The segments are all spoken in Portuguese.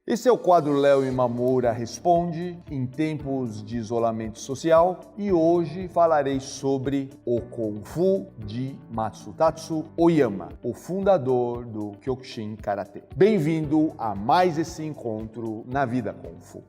Esse é o quadro Léo Imamura Responde, em tempos de isolamento social, e hoje falarei sobre o Kung Fu de Matsutatsu Oyama, o fundador do Kyokushin Karate. Bem-vindo a mais esse encontro na vida Kung Fu.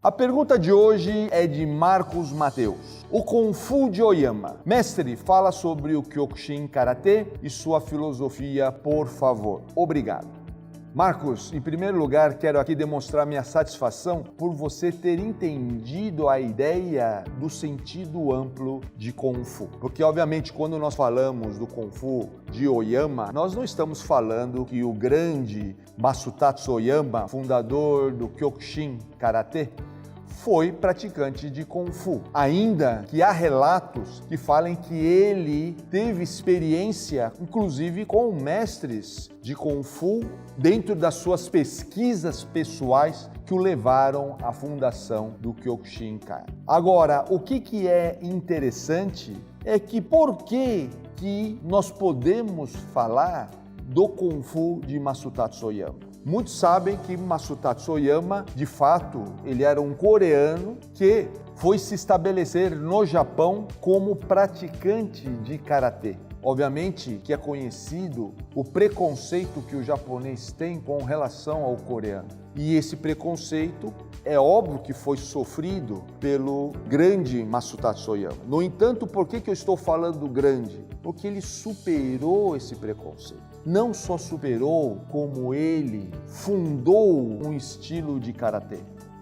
A pergunta de hoje é de Marcos Mateus. O Kung Fu de Oyama. Mestre, fala sobre o Kyokushin Karate e sua filosofia, por favor. Obrigado. Marcos, em primeiro lugar, quero aqui demonstrar minha satisfação por você ter entendido a ideia do sentido amplo de Kung Fu. Porque, obviamente, quando nós falamos do Kung Fu de Oyama, nós não estamos falando que o grande Matsutatsu Oyama, fundador do Kyokushin Karate, foi praticante de Kung Fu. Ainda que há relatos que falem que ele teve experiência, inclusive com mestres de Kung Fu, dentro das suas pesquisas pessoais que o levaram à fundação do Kyokushin Karate. Agora, o que é interessante é que por que nós podemos falar do Kung Fu de Matsutatsu Oyama? Muitos sabem que Matsutatsu Oyama, de fato, ele era um coreano que foi se estabelecer no Japão como praticante de karatê. Obviamente que é conhecido o preconceito que o japonês tem com relação ao coreano. E esse preconceito é óbvio que foi sofrido pelo grande Matsutatsu Oyama. No entanto, por que eu estou falando grande? Porque ele superou esse preconceito. Não só superou, como ele fundou um estilo de karatê.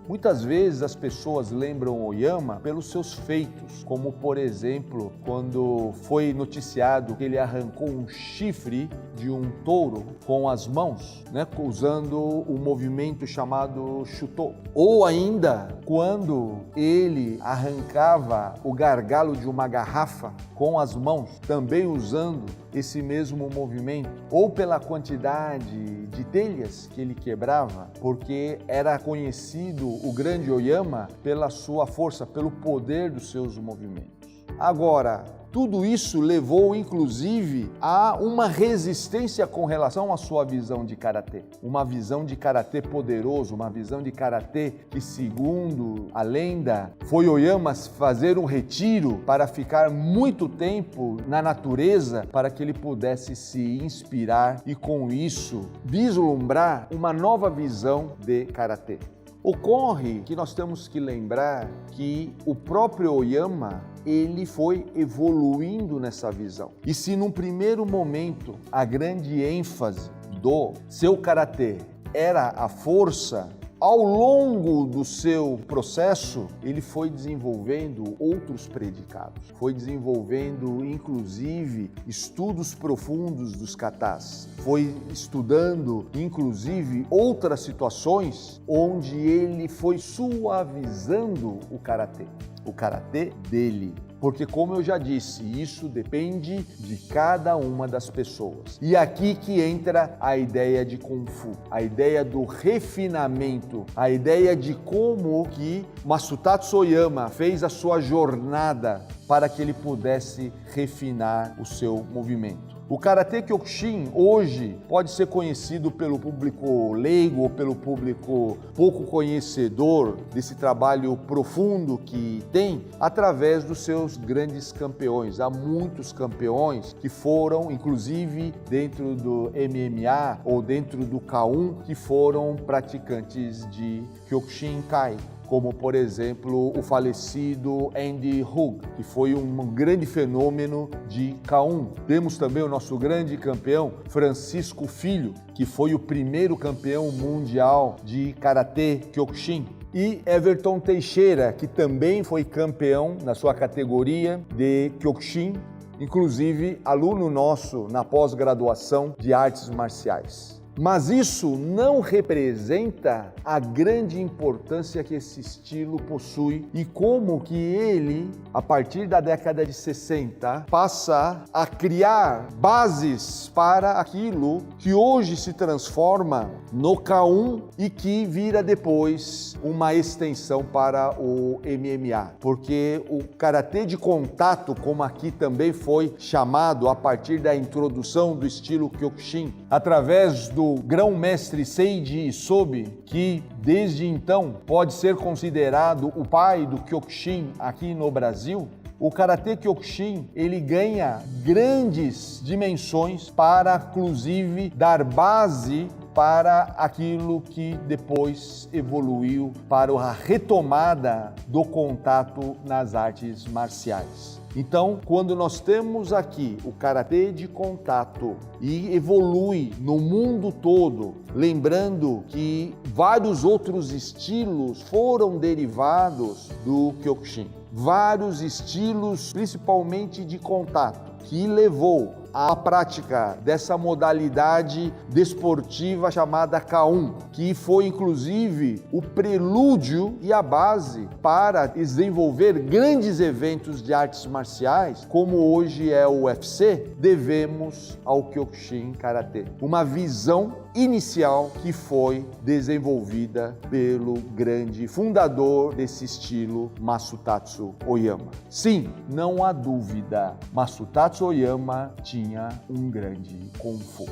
Muitas vezes as pessoas lembram Oyama pelos seus feitos, como por exemplo, quando foi noticiado que ele arrancou um chifre de um touro com as mãos, usando o movimento chamado Shuto. Ou ainda, quando ele arrancava o gargalo de uma garrafa com as mãos, também usando esse mesmo movimento, ou pela quantidade de telhas que ele quebrava, porque era conhecido o grande Oyama pela sua força, pelo poder dos seus movimentos. Agora, tudo isso levou, inclusive, a uma resistência com relação à sua visão de karatê. Uma visão de karatê poderoso, uma visão de karatê que, segundo a lenda, foi Oyama fazer um retiro para ficar muito tempo na natureza para que ele pudesse se inspirar e, com isso, vislumbrar uma nova visão de karatê. Ocorre que nós temos que lembrar que o próprio Oyama, ele foi evoluindo nessa visão. E se num primeiro momento a grande ênfase do seu karatê era a força, ao longo do seu processo, ele foi desenvolvendo outros predicados. Foi desenvolvendo, inclusive, estudos profundos dos katas. Foi estudando, inclusive, outras situações onde ele foi suavizando o karatê dele. Porque, como eu já disse, isso depende de cada uma das pessoas. E aqui que entra a ideia de Kung Fu, a ideia do refinamento, a ideia de como que Matsutatsu Oyama fez a sua jornada para que ele pudesse refinar o seu movimento. O Karate Kyokushin hoje pode ser conhecido pelo público leigo ou pelo público pouco conhecedor desse trabalho profundo que tem através dos seus grandes campeões. Há muitos campeões que foram, inclusive dentro do MMA ou dentro do K1, que foram praticantes de Kyokushin Kai, como, por exemplo, o falecido Andy Hug, que foi um grande fenômeno de K1. Temos também o nosso grande campeão, Francisco Filho, que foi o primeiro campeão mundial de Karatê Kyokushin. E Everton Teixeira, que também foi campeão na sua categoria de Kyokushin, inclusive aluno nosso na pós-graduação de artes marciais. Mas isso não representa a grande importância que esse estilo possui e como que ele, a partir da década de 60, passa a criar bases para aquilo que hoje se transforma no K1 e que vira depois uma extensão para o MMA. Porque o karatê de contato, como aqui também foi chamado a partir da introdução do estilo Kyokushin, através do grão-mestre Seiji Isobe, que desde então pode ser considerado o pai do Kyokushin aqui no Brasil, o Karatê Kyokushin, ele ganha grandes dimensões para, inclusive, dar base para aquilo que depois evoluiu para a retomada do contato nas artes marciais. Então, quando nós temos aqui o karatê de contato e evolui no mundo todo, lembrando que vários outros estilos foram derivados do Kyokushin, vários estilos, principalmente de contato, que levou à prática dessa modalidade desportiva chamada K1, que foi inclusive o prelúdio e a base para desenvolver grandes eventos de artes marciais, como hoje é o UFC, devemos ao Kyokushin Karatê. Uma visão inicial que foi desenvolvida pelo grande fundador desse estilo, Masutatsu Oyama. Sim, não há dúvida, Masutatsu Oyama tinha um grande Kung Fu.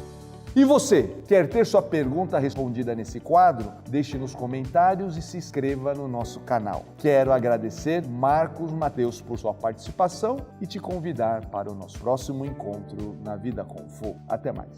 E você, quer ter sua pergunta respondida nesse quadro? Deixe nos comentários e se inscreva no nosso canal. Quero agradecer Marcos Mateus por sua participação e te convidar para o nosso próximo encontro na Vida Kung Fu. Até mais.